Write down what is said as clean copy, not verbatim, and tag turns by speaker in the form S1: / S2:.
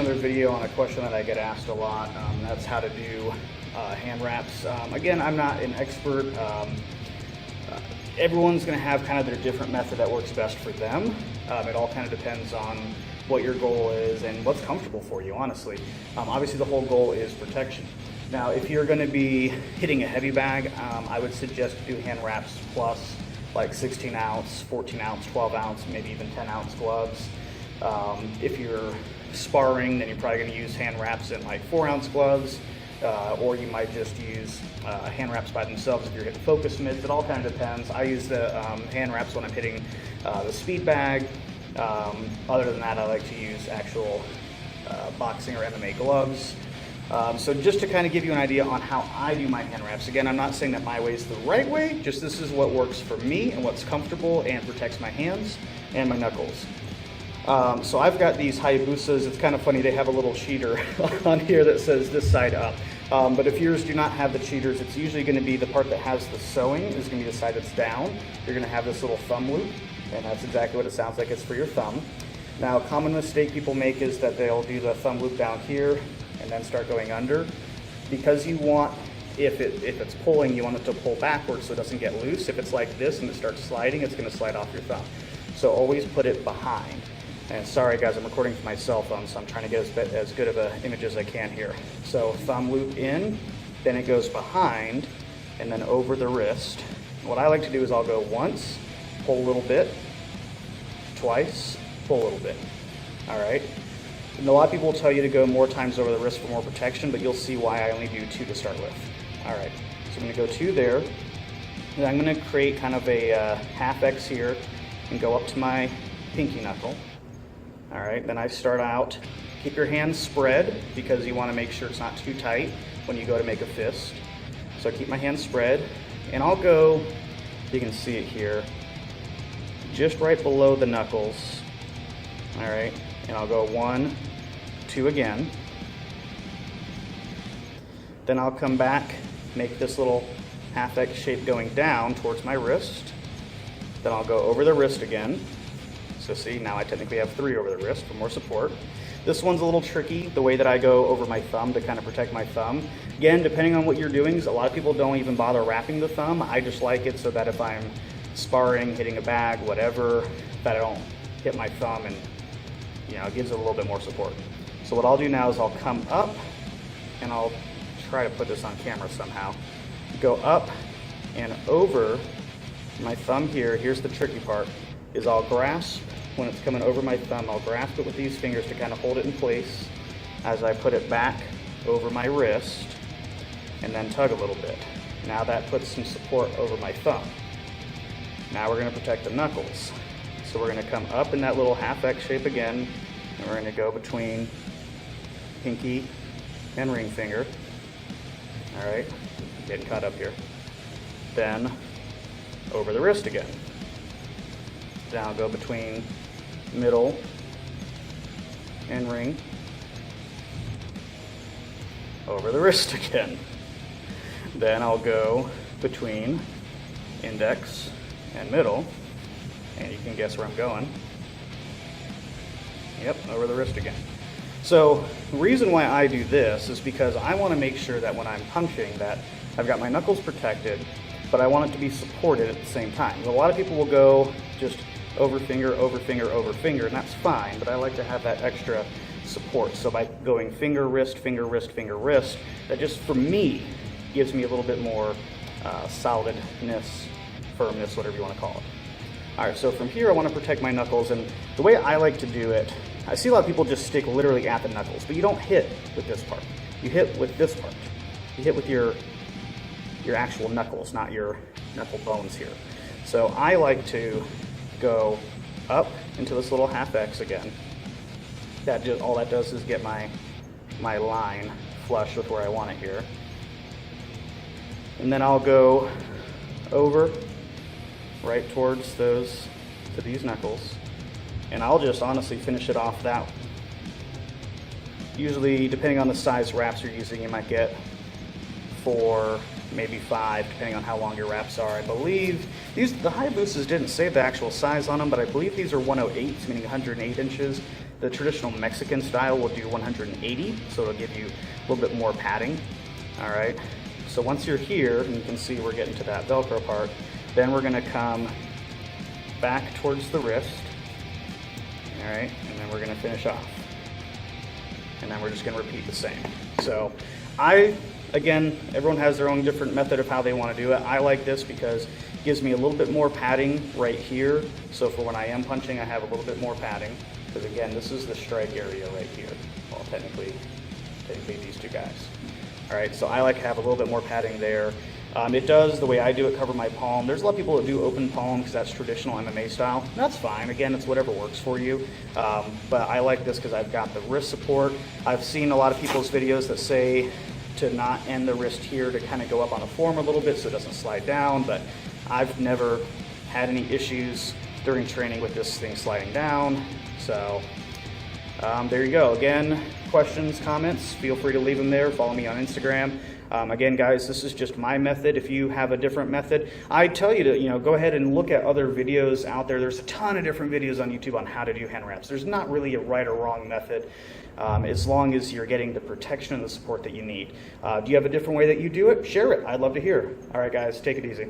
S1: another video on a question that I get asked a lot. That's how to do hand wraps. Again, I'm not an expert. Everyone's going to have kind of their different method that works best for them. It all kind of depends on what your goal is and what's comfortable for you, honestly. Obviously, the whole goal is protection. Now, if you're going to be hitting a heavy bag, I would suggest do hand wraps plus like 16 ounce, 14 ounce, 12 ounce, maybe even 10 ounce gloves. If you're sparring, then you're probably going to use hand wraps in like 4 ounce gloves, or you might just use hand wraps by themselves if you're hitting focus mitts. It all kind of depends. I use the hand wraps when I'm hitting the speed bag. Other than that, I like to use actual boxing or MMA gloves. So just to kind of give you an idea on how I do my hand wraps. Again, I'm not saying that my way is the right way, just this is what works for me and what's comfortable and protects my hands and my knuckles. So I've got these Hayabusas. It's kind of funny, they have a little cheater on here that says this side up. But if yours do not have the cheaters, it's usually going to be the part that has the sewing is going to be the side that's down. You're going to have this little thumb loop, and that's exactly what it sounds like. It's for your thumb. Now, a common mistake people make is that they'll do the thumb loop down here and then start going under. Because you want, if it's pulling, you want it to pull backwards so it doesn't get loose. If it's like this and it starts sliding, it's going to slide off your thumb. So always put it behind. And sorry guys, I'm recording from my cell phone, so I'm trying to get as good of an image as I can here. So thumb loop in, then it goes behind, and then over the wrist. What I like to do is I'll go once, pull a little bit, twice, pull a little bit. All right. And a lot of people will tell you to go more times over the wrist for more protection, but you'll see why I only do 2 to start with. All right. So I'm going to go 2 there. Then I'm going to create kind of a half X here and go up to my pinky knuckle. All right, then I start out, keep your hands spread because you want to make sure it's not too tight when you go to make a fist. So I keep my hands spread, and I'll go, you can see it here, just right below the knuckles. All right, and I'll go 1, 2 again. Then I'll come back, make this little half X shape going down towards my wrist. Then I'll go over the wrist again. So see, now I technically have 3 over the wrist for more support. This one's a little tricky, the way that I go over my thumb to kind of protect my thumb. Again, depending on what you're doing, a lot of people don't even bother wrapping the thumb. I just like it so that if I'm sparring, hitting a bag, whatever, that I don't hit my thumb, and it gives it a little bit more support. So what I'll do now is I'll come up, and I'll try to put this on camera somehow. Go up and over my thumb here. Here's the tricky part, is I'll grasp, when it's coming over my thumb, I'll grasp it with these fingers to kind of hold it in place as I put it back over my wrist and then tug a little bit. Now that puts some support over my thumb. Now we're going to protect the knuckles. So we're going to come up in that little half X shape again, and we're going to go between pinky and ring finger. All right, getting caught up here. Then over the wrist again. Then I'll go between middle and ring, over the wrist again. Then I'll go between index and middle, and you can guess where I'm going. Yep, over the wrist again. So the reason why I do this is because I want to make sure that when I'm punching that I've got my knuckles protected, but I want it to be supported at the same time. A lot of people will go just over finger, over finger, over finger, and that's fine, but I like to have that extra support. So by going finger, wrist, finger, wrist, finger, wrist, that just, for me, gives me a little bit more solidness, firmness, whatever you want to call it. All right, so from here I want to protect my knuckles, and the way I like to do it, I see a lot of people just stick literally at the knuckles, but you don't hit with this part. You hit with this part. You hit with your actual knuckles, not your knuckle bones here. So I like to go up into this little half X again. All that does is get my line flush with where I want it here. And then I'll go over right towards these knuckles. And I'll just honestly finish it off that. Usually, depending on the size wraps you're using, you might get 4, maybe 5, depending on how long your wraps are. I believe The Hayabusas didn't say the actual size on them, but I believe these are 108s, meaning 108 inches. The traditional Mexican style will do 180, so it'll give you a little bit more padding. All right, so once you're here, and you can see we're getting to that Velcro part, then we're gonna come back towards the wrist, all right, and then we're gonna finish off. And then we're just gonna repeat the same. So again, everyone has their own different method of how they wanna do it. I like this because it gives me a little bit more padding right here. So for when I am punching, I have a little bit more padding. Because again, this is the strike area right here. Well, technically these two guys. All right, so I like to have a little bit more padding there. It does, the way I do it, cover my palm. There's a lot of people that do open palm because that's traditional MMA style. And that's fine. Again, it's whatever works for you. But I like this because I've got the wrist support. I've seen a lot of people's videos that say to not end the wrist here, to kind of go up on the form a little bit so it doesn't slide down. But I've never had any issues during training with this thing sliding down. So there you go. Again, questions, comments, feel free to leave them there. Follow me on Instagram. Again, guys, this is just my method. If you have a different method, I tell you to go ahead and look at other videos out there. There's a ton of different videos on YouTube on how to do hand wraps. There's not really a right or wrong method, as long as you're getting the protection and the support that you need. Do you have a different way that you do it? Share it. I'd love to hear. All right, guys, take it easy.